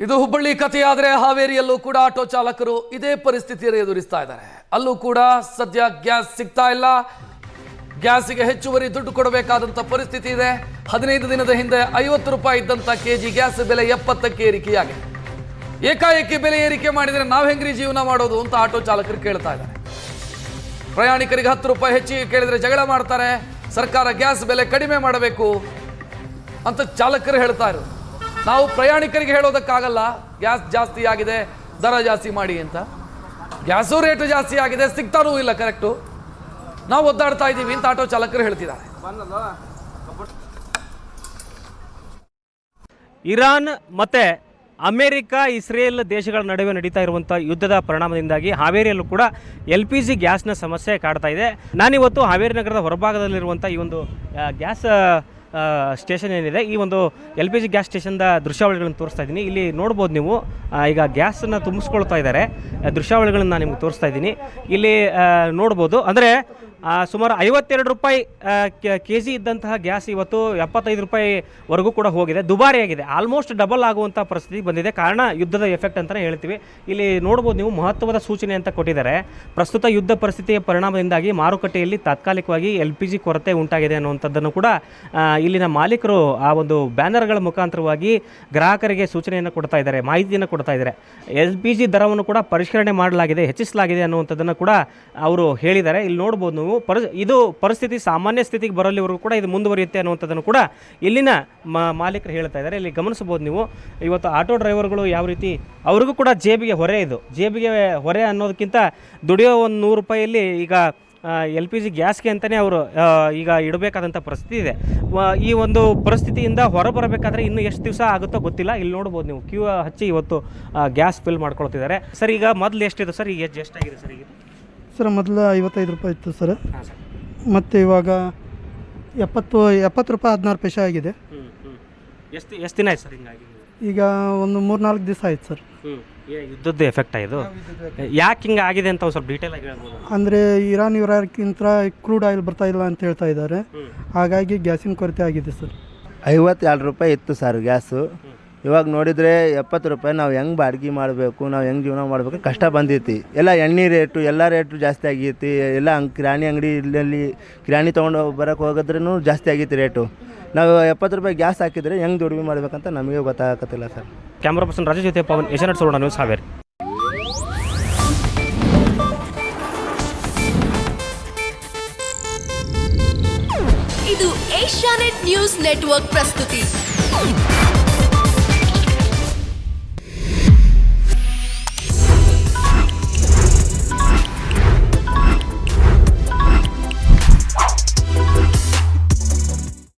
ಇದು ಹುಬ್ಬಳ್ಳಿ ಕಥೆಯಾದರೆ ಹಾವೇರಿಯಲ್ಲೂ ಕೂಡ ಆಟೋ ಚಾಲಕರು ಇದೇ ಪರಿಸ್ಥಿತಿಯನ್ನು ಎದುರಿಸ್ತಾ ಇದ್ದಾರೆ. ಅಲ್ಲೂ ಕೂಡ ಸದ್ಯ ಗ್ಯಾಸ್ ಸಿಗ್ತಾ ಇಲ್ಲ. ಗ್ಯಾಸಿಗೆ ಹೆಚ್ಚುವರಿ ದುಡ್ಡು ಕೊಡಬೇಕಾದಂಥ ಪರಿಸ್ಥಿತಿ ಇದೆ. 15 ದಿನದ ಹಿಂದೆ 50 ರೂಪಾಯಿ ಇದ್ದಂಥ ಕೆಜಿ ಗ್ಯಾಸ್ ಬೆಲೆ 70ಕ್ಕೆ ಏರಿಕೆಯಾಗಿದೆ. ಏಕಾಏಕಿ ಬೆಲೆ ಏರಿಕೆ ಮಾಡಿದರೆ ನಾವು ಹೆಂಗ್ರಿ ಜೀವನ ಮಾಡೋದು ಅಂತ ಆಟೋ ಚಾಲಕರು ಕೇಳ್ತಾ ಇದ್ದಾರೆ. ಪ್ರಯಾಣಿಕರಿಗೆ 10 ರೂಪಾಯಿ ಹೆಚ್ಚಿಗೆ ಕೇಳಿದರೆ ಜಗಳ ಮಾಡ್ತಾರೆ. ಸರ್ಕಾರ ಗ್ಯಾಸ್ ಬೆಲೆ ಕಡಿಮೆ ಮಾಡಬೇಕು ಅಂತ ಚಾಲಕರು ಹೇಳ್ತಾ ಇರೋದು. ನಾವು ಪ್ರಯಾಣಿಕರಿಗೆ ಹೇಳೋದಕ್ಕಾಗಲ್ಲ, ಗ್ಯಾಸ್ ಜಾಸ್ತಿ ಆಗಿದೆ, ದರ ಜಾಸ್ತಿ ಮಾಡಿ ಅಂತ. ಗ್ಯಾಸು ರೇಟ್ ಜಾಸ್ತಿ ಆಗಿದೆ, ಸಿಗ್ತಾನೂ ಇಲ್ಲ ಕರೆಕ್ಟು. ನಾವು ಒದ್ದಾಡ್ತಾ ಇದ್ದೀವಿ ಅಂತ ಆಟೋ ಚಾಲಕರು ಹೇಳ್ತಿದ್ದಾರೆ. ಇರಾನ್ ಮತ್ತು ಅಮೆರಿಕ, ಇಸ್ರೇಲ್ ದೇಶಗಳ ನಡುವೆ ನಡೀತಾ ಇರುವಂಥ ಯುದ್ಧದ ಪರಿಣಾಮದಿಂದಾಗಿ ಹಾವೇರಿಯಲ್ಲೂ ಕೂಡ LPG ಗ್ಯಾಸ್ನ ಸಮಸ್ಯೆ ಕಾಡ್ತಾ ಇದೆ. ನಾನಿವತ್ತು ಹಾವೇರಿ ನಗರದ ಹೊರಭಾಗದಲ್ಲಿರುವಂಥ ಈ ಒಂದು ಗ್ಯಾಸ್ ಸ್ಟೇಷನ್ ಏನಿದೆ, ಈ ಒಂದು LPG ಗ್ಯಾಸ್ ಸ್ಟೇಷನ್ದ ದೃಶ್ಯಾವಳಿಗಳನ್ನು ತೋರಿಸ್ತಾ ಇದ್ದೀನಿ. ಇಲ್ಲಿ ನೋಡ್ಬೋದು ನೀವು, ಈಗ ಗ್ಯಾಸನ್ನು ತುಂಬಿಸ್ಕೊಳ್ತಾ ಇದ್ದಾರೆ. ದೃಶ್ಯಾವಳಿಗಳನ್ನು ನಾನು ನಿಮ್ಗೆ ತೋರಿಸ್ತಾ ಇದ್ದೀನಿ. ಇಲ್ಲಿ ನೋಡ್ಬೋದು, ಅಂದರೆ ಸುಮಾರು 52 ರೂಪಾಯಿ ಕೆಜಿ ಇದ್ದಂತಹ ಗ್ಯಾಸ್ ಇವತ್ತು 75 ರೂಪಾಯಿವರೆಗೂ ಕೂಡ ಹೋಗಿದೆ. ದುಬಾರಿಯಾಗಿದೆ, ಆಲ್ಮೋಸ್ಟ್ ಡಬಲ್ ಆಗುವಂಥ ಪರಿಸ್ಥಿತಿ ಬಂದಿದೆ. ಕಾರಣ ಯುದ್ಧದ ಎಫೆಕ್ಟ್ ಅಂತಲೇ ಹೇಳ್ತೀವಿ. ಇಲ್ಲಿ ನೋಡ್ಬೋದು ನೀವು, ಮಹತ್ವದ ಸೂಚನೆ ಅಂತ ಕೊಟ್ಟಿದ್ದಾರೆ. ಪ್ರಸ್ತುತ ಯುದ್ಧ ಪರಿಸ್ಥಿತಿಯ ಪರಿಣಾಮದಿಂದಾಗಿ ಮಾರುಕಟ್ಟೆಯಲ್ಲಿ ತಾತ್ಕಾಲಿಕವಾಗಿ LPG ಕೊರತೆ ಉಂಟಾಗಿದೆ ಅನ್ನುವಂಥದ್ದನ್ನು ಕೂಡ ಇಲ್ಲಿನ ಮಾಲೀಕರು ಆ ಒಂದು ಬ್ಯಾನರ್ಗಳ ಮುಖಾಂತರವಾಗಿ ಗ್ರಾಹಕರಿಗೆ ಸೂಚನೆಯನ್ನು ಕೊಡ್ತಾ ಇದ್ದಾರೆ, ಮಾಹಿತಿಯನ್ನು ಕೊಡ್ತಾ ಇದ್ದಾರೆ. LPG ದರವನ್ನು ಕೂಡ ಪರಿಷ್ಕರಣೆ ಮಾಡಲಾಗಿದೆ, ಹೆಚ್ಚಿಸಲಾಗಿದೆ ಅನ್ನುವಂಥದ್ದನ್ನು ಕೂಡ ಅವರು ಹೇಳಿದ್ದಾರೆ. ಇಲ್ಲಿ ನೋಡ್ಬೋದು ನೀವು, ಇದು ಪರಿಸ್ಥಿತಿ ಸಾಮಾನ್ಯ ಸ್ಥಿತಿಗೆ ಬರಲಿವರೆಗೂ ಕೂಡ ಇದು ಮುಂದುವರಿಯುತ್ತೆ ಅನ್ನುವಂಥದ್ದನ್ನು ಕೂಡ ಇಲ್ಲಿನ ಮಾಲೀಕರು ಹೇಳ್ತಾ ಇದ್ದಾರೆ. ಇಲ್ಲಿ ಗಮನಿಸಬಹುದು ನೀವು, ಇವತ್ತು ಆಟೋ ಡ್ರೈವರ್ಗಳು ಯಾವ ರೀತಿ, ಅವ್ರಿಗೂ ಕೂಡ ಜೇಬಿಗೆ ಹೊರೆ, ಇದು ಜೇಬಿಗೆ ಹೊರೆ ಅನ್ನೋದಕ್ಕಿಂತ ದುಡಿಯೋ ಒಂದು 100 ರೂಪಾಯಿಯಲ್ಲಿ ಈಗ LPG ಗ್ಯಾಸ್ಗೆ ಅಂತಲೇ ಅವರು ಈಗ ಇಡಬೇಕಾದಂಥ ಪರಿಸ್ಥಿತಿ ಇದೆ. ಈ ಒಂದು ಪರಿಸ್ಥಿತಿಯಿಂದ ಹೊರಬರಬೇಕಾದ್ರೆ ಇನ್ನೂ ಎಷ್ಟು ದಿವಸ ಆಗುತ್ತೋ ಗೊತ್ತಿಲ್ಲ. ಇಲ್ಲಿ ನೋಡ್ಬೋದು ನೀವು, ಕ್ಯೂ ಹಚ್ಚಿ ಇವತ್ತು ಗ್ಯಾಸ್ ಫಿಲ್ ಮಾಡ್ಕೊಳ್ತಿದ್ದಾರೆ. ಸರ್, ಈಗ ಮೊದಲು ಎಷ್ಟಿದೆ ಸರ್, ಈಗ ಎಷ್ಟಾಗಿದೆ ಸರ್? ಈಗ ಸರ್ ಮೊದಲು 55 ರೂಪಾಯಿ ಇತ್ತು ಸರ್, ಮತ್ತು ಇವಾಗ 70 ರೂಪಾಯಿ 16 ಪೈಸೆ ಆಗಿದೆ. ಎಷ್ಟು ದಿನ ಆಯ್ತು ಸರ್ ಹಿಂಗಾಗಿ? ಈಗ ಒಂದು 3-4 ದಿವಸ ಆಯ್ತು ಸರ್. ಯುದ್ಧದ ಎಫೆಕ್ಟ್ ಇದು ಯಾಕೆ ಹಿಂಗೆ ಆಗಿದೆ ಅಂತ ಸ್ವಲ್ಪ ಡೀಟೇಲ್ ಆಗಿ ಹೇಳ್ಬೋದು? ಅಂದರೆ ಇರಾಕ್ಕಿಂತ ಕ್ರೂಡ್ ಆಯಿಲ್ ಬರ್ತಾ ಇಲ್ಲ ಅಂತ ಹೇಳ್ತಾ ಇದ್ದಾರೆ, ಹಾಗಾಗಿ ಗ್ಯಾಸಿನ ಕೊರತೆ ಆಗಿದೆ ಸರ್. 52 ರೂಪಾಯಿ ಇತ್ತು ಸರ್ ಗ್ಯಾಸು. ಇವಾಗ ನೋಡಿದರೆ 70 ರೂಪಾಯಿ. ನಾವು ಹೆಂಗೆ ಬಾಡಿಗೆ ಮಾಡಬೇಕು, ನಾವು ಹೆಂಗೆ ಜೀವನ ಮಾಡಬೇಕು ಕಷ್ಟ ಬಂದೈತಿ. ಎಲ್ಲ ಎಣ್ಣೆ ರೇಟು, ಎಲ್ಲ ರೇಟು ಜಾಸ್ತಿ ಆಗೈತಿ. ಎಲ್ಲ ಕಿರಾಣಿ ಅಂಗಡಿ ಇಲ್ಲಲ್ಲಿ ಕಿರಾಣಿ ತೊಗೊಂಡು ಬರೋಕ್ಕೆ ಹೋಗಿದ್ರೂ ಜಾಸ್ತಿ ಆಗೈತಿ ರೇಟು. ನಾವು 70 ರೂಪಾಯಿ ಗ್ಯಾಸ್ ಹಾಕಿದರೆ ಹೆಂಗೆ ದುಡಿಮೆ ಮಾಡಬೇಕಂತ ನಮಗೆ ಗೊತ್ತಾಗತ್ತಿಲ್ಲ ಸರ್. ಕ್ಯಾಮ್ರಾ ಪರ್ಸನ್ ರಾಜೇಶ್ ಜೊತೆ ಪವನ್, ಏಷ್ಯಾನೆಟ್ ಸುವರ್ಣ ನ್ಯೂಸ್, ಹಾವೇರಿ. ಇದು ಏಷ್ಯಾನೆಟ್ ನ್ಯೂಸ್ ನೆಟ್ವರ್ಕ್ ಪ್ರಸ್ತುತಿ.